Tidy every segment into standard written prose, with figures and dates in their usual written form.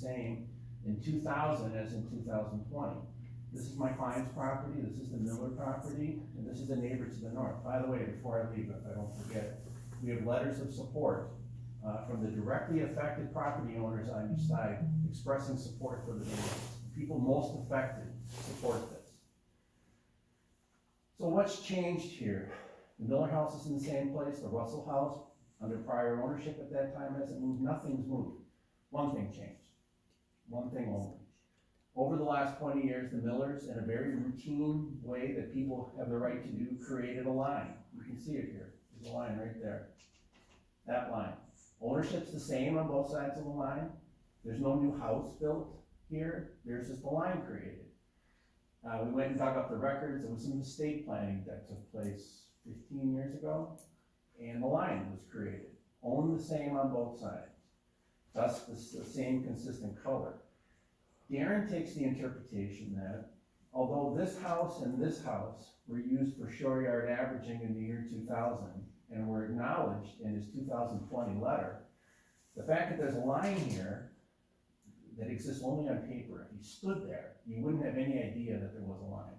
same in 2000 as in 2020. This is my client's property, this is the Miller property, and this is the neighbor to the north. By the way, before I leave, if I don't forget, we have letters of support from the directly affected property owners on each side expressing support for the neighbors. People most affected support this. So what's changed here? The Miller house is in the same place, the Russell house, under prior ownership at that time, hasn't moved, nothing's moved. One thing changed, one thing only. Over the last 20 years, the Millers, in a very routine way that people have the right to do, created a line. You can see it here, there's a line right there. That line. Ownership's the same on both sides of the line. There's no new house built here, there's just a line created. We went and dug up the records, there was some estate planning that took place 15 years ago, and the line was created. Owned the same on both sides, thus the same consistent color. Darren takes the interpretation that although this house and this house were used for shore yard averaging in the year 2000 and were acknowledged in his 2020 letter, the fact that there's a line here that exists only on paper, if you stood there, you wouldn't have any idea that there was a line.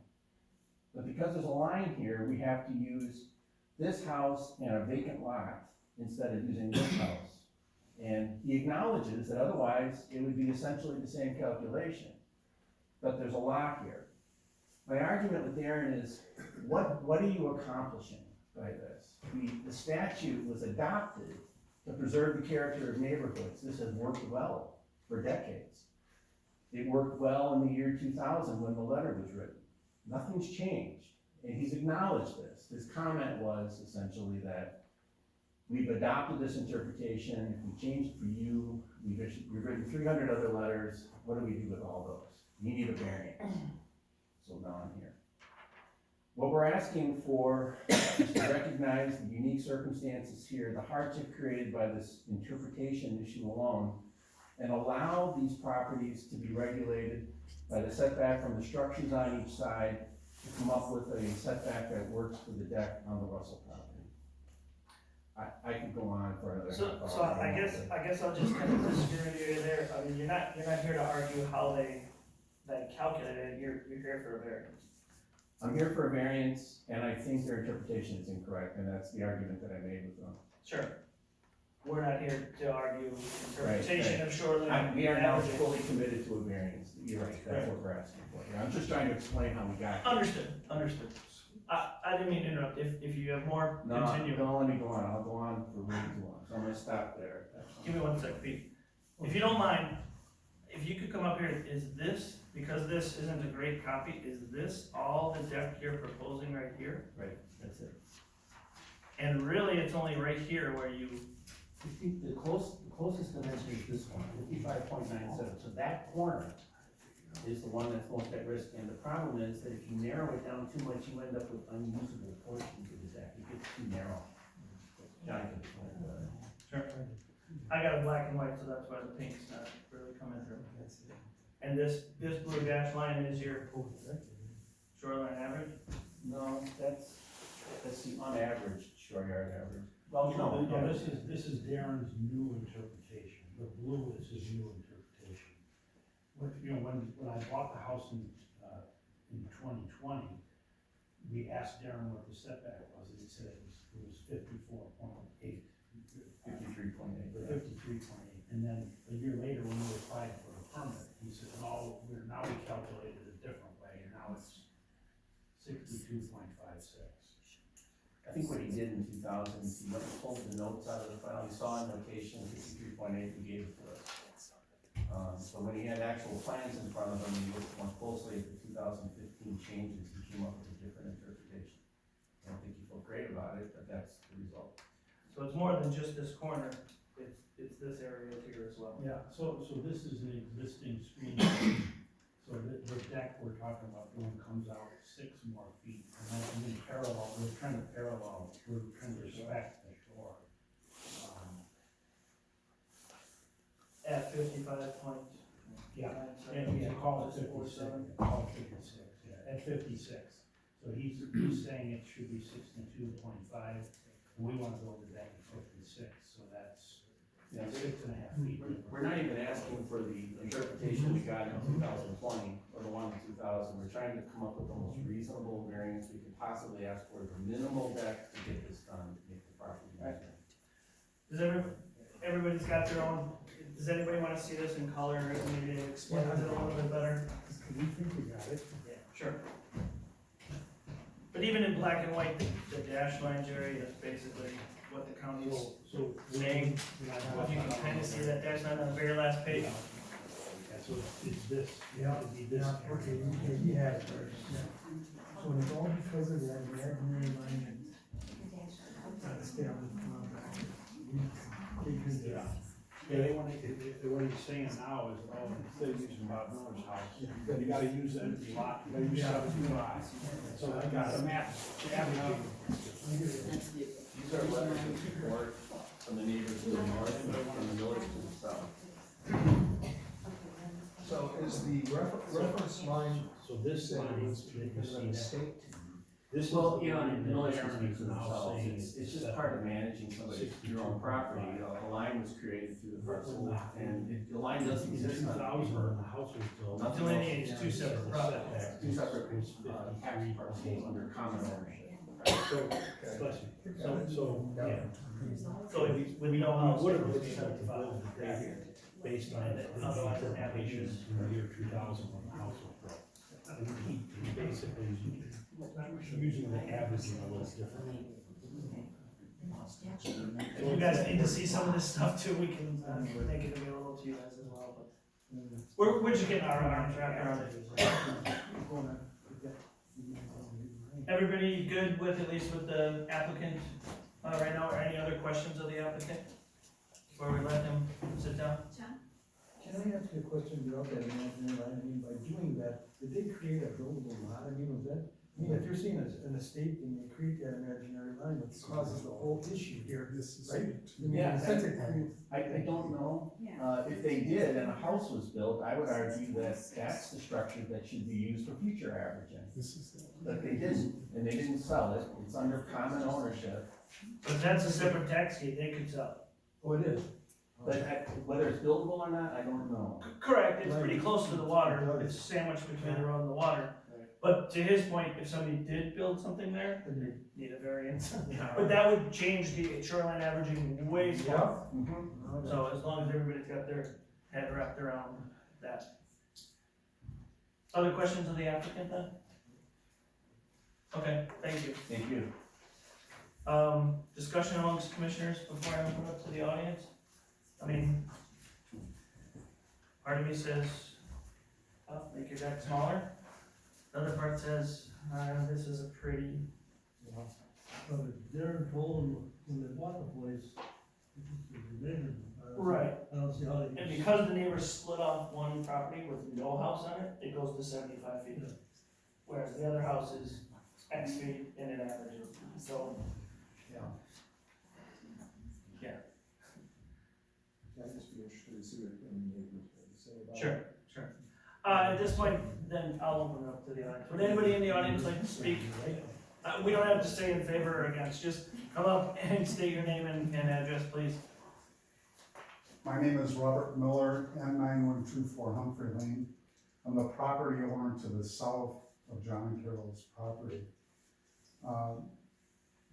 But because there's a line here, we have to use this house and a vacant lot instead of using this house. And he acknowledges that otherwise it would be essentially the same calculation. But there's a lot here. My argument with Darren is, what are you accomplishing by this? The statute was adopted to preserve the character of neighborhoods. This has worked well for decades. It worked well in the year 2000 when the letter was written. Nothing's changed, and he's acknowledged this. His comment was essentially that we've adopted this interpretation, we changed it for you, we've written 300 other letters, what do we do with all those? You need a variance. So now I'm here. What we're asking for is to recognize the unique circumstances here, the hardship created by this interpretation issue alone, and allow these properties to be regulated by the setback from the structures on each side to come up with a setback that works for the deck on the Russell property. I could go on for another half hour. So I guess I'll just kind of disagree with you there. I mean, you're not here to argue how they calculated it, you're here for a variance. I'm here for a variance, and I think their interpretation is incorrect, and that's the argument that I made with them. Sure. We're not here to argue interpretation of shoreline. We are now fully committed to a variance. You're right, that's what we're asking for. I'm just trying to explain how we got here. Understood. I didn't mean to interrupt. If you have more, No, continue. don't let me go on. I'll go on for way too long, so I'm gonna stop there. Give me 1 second, Pete. If you don't mind, if you could come up here, is this, because this isn't a great copy, is this all the deck you're proposing right here? Right, that's it. And really, it's only right here where you, The closest dimension is this one, 55.97, so that corner is the one that's most at risk, and the problem is that if you narrow it down too much, you end up with unusable portions of the deck, it gets too narrow. John can explain that. sure. I got a black and white, so that's why the pink's not really coming through. And this blue dash line is your shoreline average? No, that's the unaveraged shore yard average. Well, No, this is Darren's new interpretation. The blue is his new interpretation. When I bought the house in 2020, we asked Darren what the setback was, and he said it was 54.8. 53.8. 53.8, and then a year later, when we applied for a permit, he said, no, we calculated it a different way, and now it's 62.56. I think what he did in 2000, he went and pulled the notes out of the file, he saw a notation, 53.8, he gave it to us. So when he had actual plans in front of him, he looked more closely at the 2015 changes, he came up with a different interpretation. I don't think he felt great about it, but that's the result. So it's more than just this corner, it's this area here as well. Yeah, so this is an existing screen. So the deck we're talking about doing comes out 6 more feet, and then we're trying to respect the shore. At 55 point. Yeah, and we call it 56, at 56. So he's saying it should be 62.5, and we wanna build the deck at 56, so that's Yeah. 6.5 feet. We're not even asking for the interpretation we got in 2020 or the one in 2000. We're trying to come up with the most reasonable variance we can possibly ask for, the minimal deck to get this done, to make the property nicer. Does everybody's got their own, does anybody wanna see this in color, or maybe it explains it a little bit better? We think we got it. Yeah, sure. But even in black and white, the dash line, Jerry, is basically what the county's So. saying. If you can kinda see that dash line on the very last page. Yeah, so it's this, yeah, it'd be this. Okay, you have it first, yeah. So it's all because of that imaginary alignment. Established contract. Yeah. Yeah, what he's saying now is, oh, instead of using Bob Miller's house, you gotta use an empty lot, you gotta use 75. So I got a map, These are letters of support from the neighbors to the north and from the village to the south. So is the reference line So this saying line, was you because of see the that, state? this is Well, the you know, line the that village Aaron speaks is for now themselves, saying it's just set part of managing somebody's, your own property, a line was created through the parcel, and the line doesn't In exist on 2000, when paper. the house was built. Nothing Delineates two separate properties. Two separate, tax parcels under common ownership. So, bless you. So, yeah. So if we know how We would it's have been able to 75. build the day based on the Otherwise it happens. interpretations in the year 2000 when the house was built. And he basically using the averaging a little differently. If you guys need to see some of this stuff too, we can make it available to you guys as well, but. We're just getting our arms wrapped around it. Everybody good with, at least with the applicant, right now, or any other questions of the applicant? Before we let him sit down? Can I ask you a question about that imaginary line? I mean, by doing that, did they create a buildable lot? I mean, was that, I mean, if you're seeing an estate and they create that imaginary line, it causes the whole issue here, This is. right? I mean, Yeah, in a sense, it creates. I don't know, if they did and a house was built, I would argue that that's the structure that should be used for future averaging. This is. But they didn't, and they didn't sell it, it's under common ownership, But that's a separate tax gate, they could sell. Oh, it is? but whether it's buildable or not, I don't know. Correct, it's pretty close to the water, it's sandwiched between the road and the water. But to his point, if somebody did build something there, Agreed. need a variance. But that would change the shoreline averaging way more. Mhm. So as long as everybody's got their head wrapped around that. Other questions of the applicant then? Okay, thank you. Thank you. Discussion amongst commissioners before I open up to the audience? I mean, part of me says, oh, make your deck smaller. The other part says, this is a pretty, Darren told them when they bought the place, this is the division. right. I don't see how they. And because the neighbors split off one property with no house on it, it goes to 75 feet. Whereas the other house is X feet and it averages, so, I'd just be interested to see what any neighbors have to say about it. sure. At this point, then I'll open it up to the audience. Would anybody in the audience like to speak? We don't have to say in favor or against, just come up and state your name and address, please. My name is Robert Miller, M9124 Humphrey Lane. I'm the property owner to the south of John and Carol's property.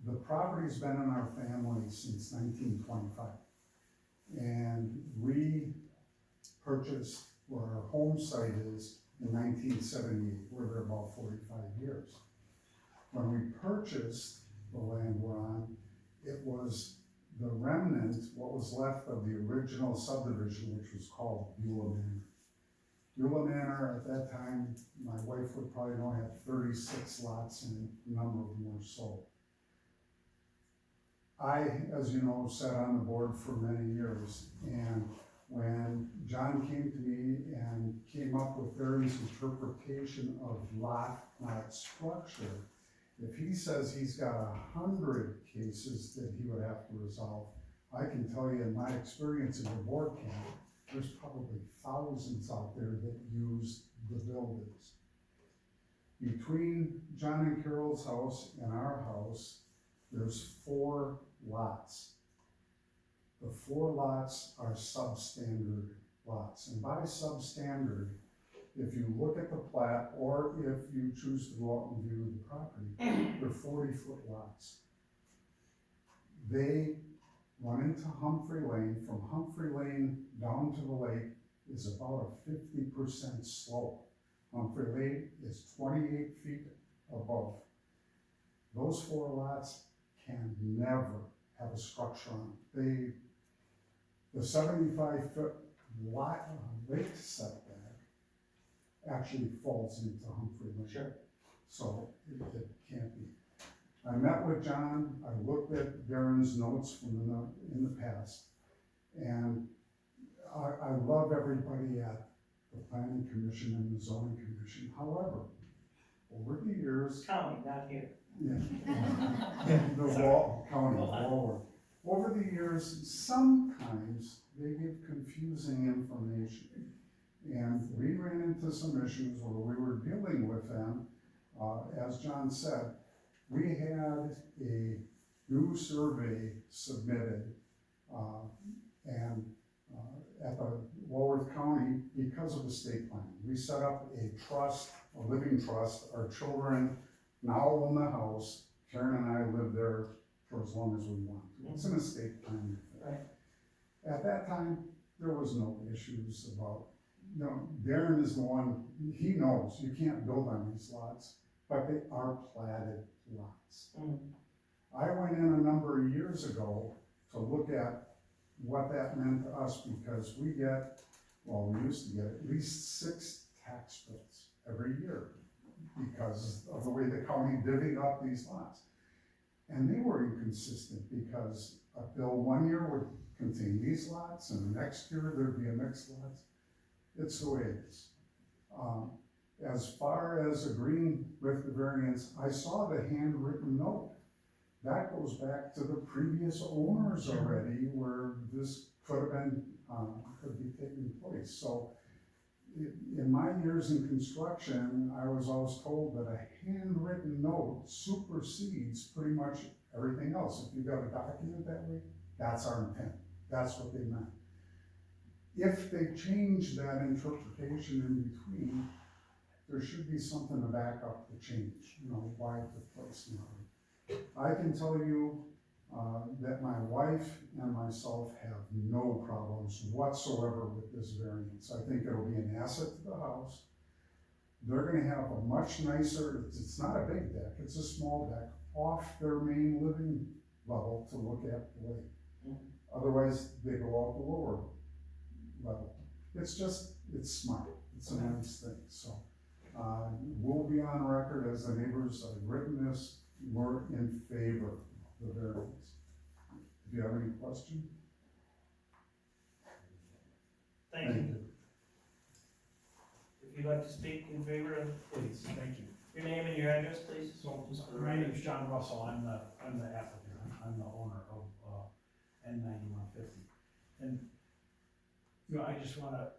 The property's been in our family since 1925. And we purchased where our home site is in 1978. We're there about 45 years. When we purchased the land we're on, it was the remnant, what was left of the original subdivision, which was called Beulah Manor. Beulah Manor, at that time, my wife would probably know, had 36 lots and a number of them were sold. I, as you know, sat on the board for many years, and when John came to me and came up with various interpretation of lot, not structure, if he says he's got 100 cases that he would have to resolve, I can tell you in my experience in the board camp, there's probably thousands out there that use the buildings. Between John and Carol's house and our house, there's 4 lots. The 4 lots are substandard lots, and by substandard, if you look at the plat, or if you choose to go out and view the property, they're 40-foot lots. They run into Humphrey Lane. From Humphrey Lane down to the lake is about a 50% slope. Humphrey Lane is 28 feet above. Those 4 lots can never have a structure on them. The 75-foot lake setback actually falls into Humphrey Lane. Sure. So it can't be. I met with John, I looked at Darren's notes from in the past, and I love everybody at the planning commission and the zoning commission. However, over the years, County, not here. yeah, the county, Walworth. Over the years, sometimes they give confusing information. And we ran into some issues where we were dealing with them. As John said, we had a new survey submitted, and at the Walworth County, because of estate planning. We set up a trust, a living trust. Our children now own the house. Karen and I live there for as long as we want to. It's an estate planning thing. Right. At that time, there was no issues about, Darren is the one, he knows you can't build on these lots, but they are platted lots. I went in a number of years ago to look at what that meant to us, because we used to get at least 6 tax bills every year because of the way the county divvied up these lots. And they were inconsistent, because a bill one year would contain these lots, and the next year there'd be a mixed lots. It's the way it is. As far as agreeing with the variance, I saw the handwritten note. That goes back to the previous owners already, where this could have been, could be taking place. So in my years in construction, I was always told that a handwritten note supersedes pretty much everything else. If you got a document that way, that's our intent. That's what they meant. If they change that interpretation in between, there should be something to back up the change, why it took place now. I can tell you that my wife and myself have no problems whatsoever with this variance. I think it'll be an asset to the house. They're gonna have a much nicer, it's not a big deck, it's a small deck, off their main living level to look at the lake. Otherwise, they go out the lower level. It's smart, it's a nice thing, so. We'll be on record as the neighbors, I've written this, we're in favor of the variance. Do you have any question? Thank you. If you'd like to speak in favor of Please, thank you. your name and your address, please. So, Just for the my record. name's John Russell, I'm the applicant, I'm the owner of, N9150. And, I just wanna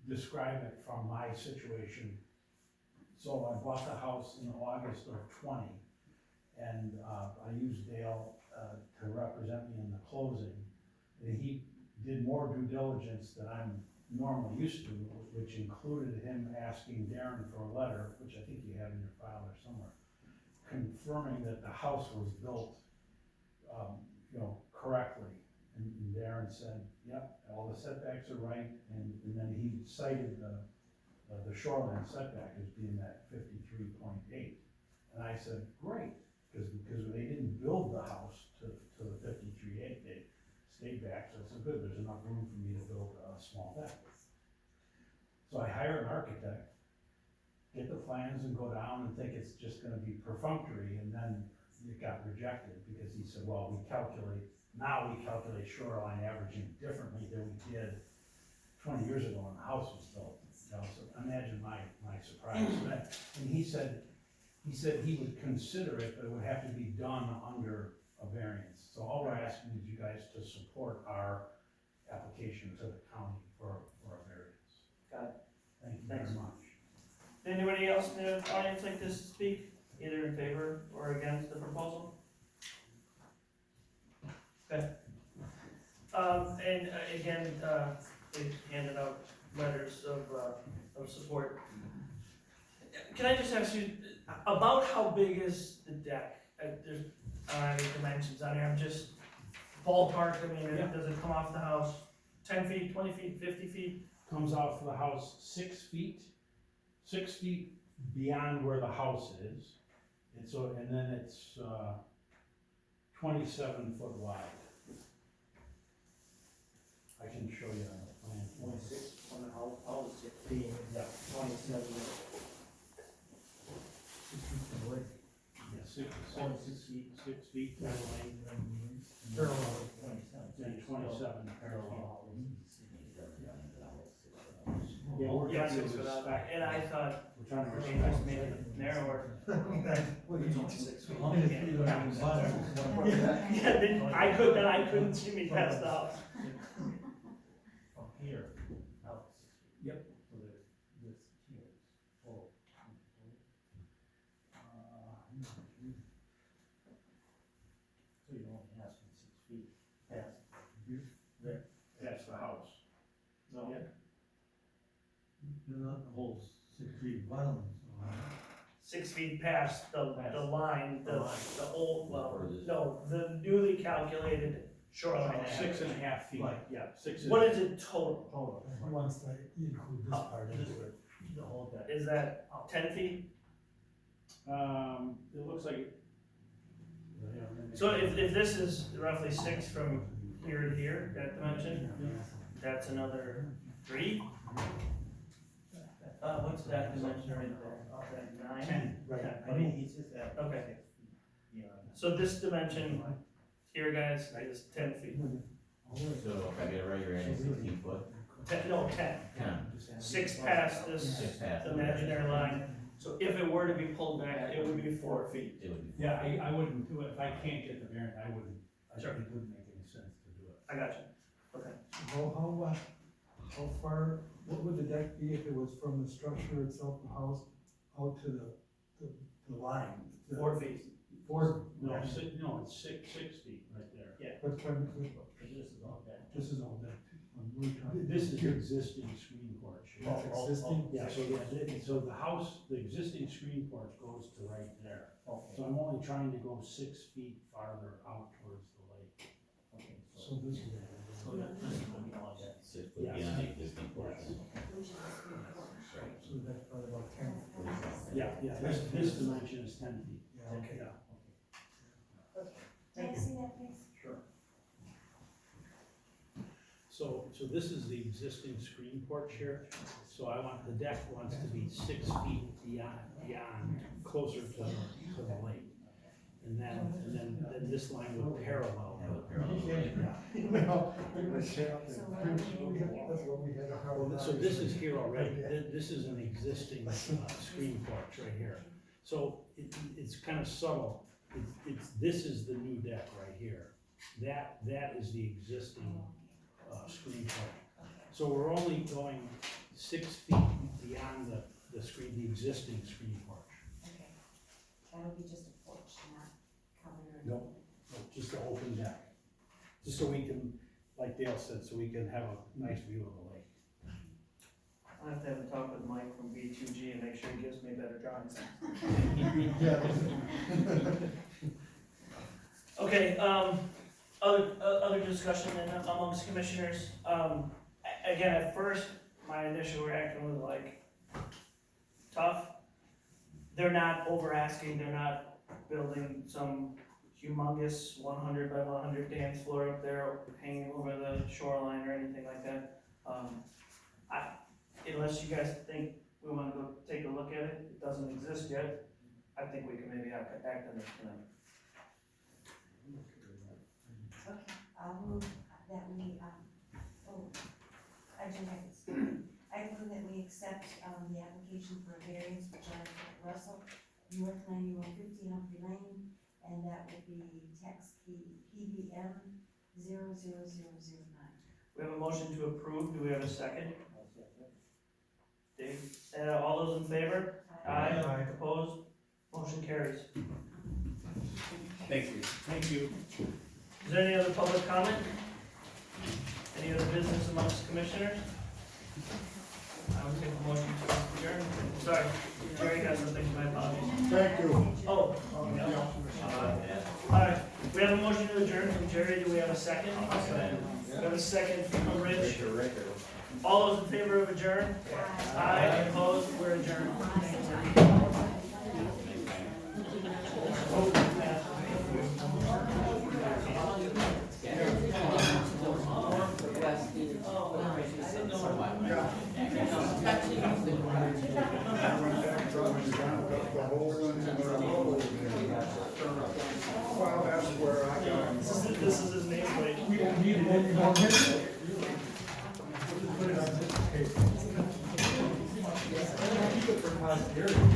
describe it from my situation. So I bought the house in August of 20, and, I used Dale, to represent me in the closing. And he did more due diligence than I'm normally used to, which included him asking Darren for a letter, which I think you have in your file or somewhere, confirming that the house was built, correctly. And Darren said, yep, all the setbacks are right, and then he cited the shoreline setback as being that 53.8. And I said, great, because they didn't build the house to the 53.8, they stayed back, so I said, good, there's enough room for me to build a small deck. So I hire an architect, get the plans and go down and think it's just gonna be perfunctory, and then it got rejected, because he said, well, we calculate shoreline averaging differently than we did 20 years ago when the house was built. So imagine my surprise then. And he said he would consider it, but it would have to be done under a variance. So all we're asking is you guys to support our application to the county for a variance. Got it. Thank you Thanks. very much. Anybody else in the audience like this to speak, either in favor or against the proposal? Okay. And again, they handed out letters of support. Can I just ask you, about how big is the deck? There's, any dimensions on here, I'm just ballpark, I mean, Yeah. does it come off the house 10 feet, 20 feet, 50 feet? Comes out for the house 6 feet beyond where the house is. And so, and then it's, 27 foot wide. I can show you on the plan. 26, on the house, 16, Yeah, 27, yeah, 6 feet, 6 feet down lane, Parallel. and 27 parallel. Yeah, Yeah, we're trying to 6 foot out. respect, And I thought, we're trying to I mean, just made respect. it narrower. What do you want? 6 feet. Yeah. Yeah, then I couldn't see me past the house. from here, out. Yep. So there's this here, full. So you're only asking 6 feet past. That's the house. No. Yeah. You're not the whole 6 feet bottom. 6 feet past the line, The line. the old, well, no, the newly calculated shoreline. area. 6.5 feet, Right. yeah, 6 is. What is it total? Total. He wants to include this part into it. The whole deck. Is that 10 feet? It looks like. So if this is roughly 6 from here to here, that dimension, that's another 3? What's that dimension right there? Is that 9? 10, Right. I mean, he's just at. Okay. 6 feet beyond. So this dimension here, guys, is 10 feet. So if I get it right, you're adding 16 foot? 10, no, 10. 10. 6 past this Six past. imaginary line. So if it were to be pulled back, it would be 4 feet. It would be. Yeah, I wouldn't do it, if I can't get the variant, I wouldn't, Sure. it wouldn't make any sense to do it. I got you. Okay. How far, what would the deck be if it was from the structure itself, the house, out to the line? The 4 feet. 4, No, it's 6 feet right there. but trying to, This is all deck. this is all deck. We're trying- This is the existing screen porch. That's existing? Yeah, so the house, the existing screen porch goes to right there. Okay. So I'm only trying to go 6 feet farther out towards the lake. Okay, So this is. So this is gonna be all deck. 6 foot Yes. beyond the existing portion. Right. So that's probably about 10. Yeah, this dimension is 10 feet. Yeah, okay. Yeah. May I see that, please? Sure. So this is the existing screen porch here, so the deck wants to be 6 feet beyond, closer to the lake. And then this line would parallel. Have a parallel. No, it was shut. That's what we had a hard Well, so time. this is here already, this is an existing screen porch right here. So it's kind of subtle, this is the new deck right here. That is the existing screen porch. So we're only going 6 feet beyond the existing screen porch. Okay. That'll be just a porch, not covered or. Nope. Just an open deck, just so we can, like Dale said, so we can have a nice view of the lake. I have to have a talk with Mike from B2G and make sure he gives me better drawings. Okay, other discussion then amongst commissioners. Again, at first, my initial reaction was like, tough. They're not over asking, they're not building some humongous 100 by 100 dance floor up there hanging over the shoreline or anything like that. Unless you guys think we wanna go take a look at it, it doesn't exist yet, I think we can maybe act on this tonight. Okay, I'll move that we, I do have this. I move that we accept, the application for a variance for Jonathan Russell, North 9150 Humphrey Lane, and that would be tax key PBM 00009. We have a motion to approve, do we have a second? Dave, all those in favor? Aye. Opposed? Motion carries. Thank you. Thank you. Is there any other public comment? Any other business amongst commissioners? I would take a motion to adjourn. Sorry, Jerry got something, my apologies. Thank you. Oh, alright, we have a motion to adjourn from Jerry, do we have a second? We have a second from Rich. All those in favor of adjourn? Aye, opposed, we're adjourned. Well, that's where I got. This is his nameplate. We don't need it anymore. Put it on this paper. Keep it for posterity.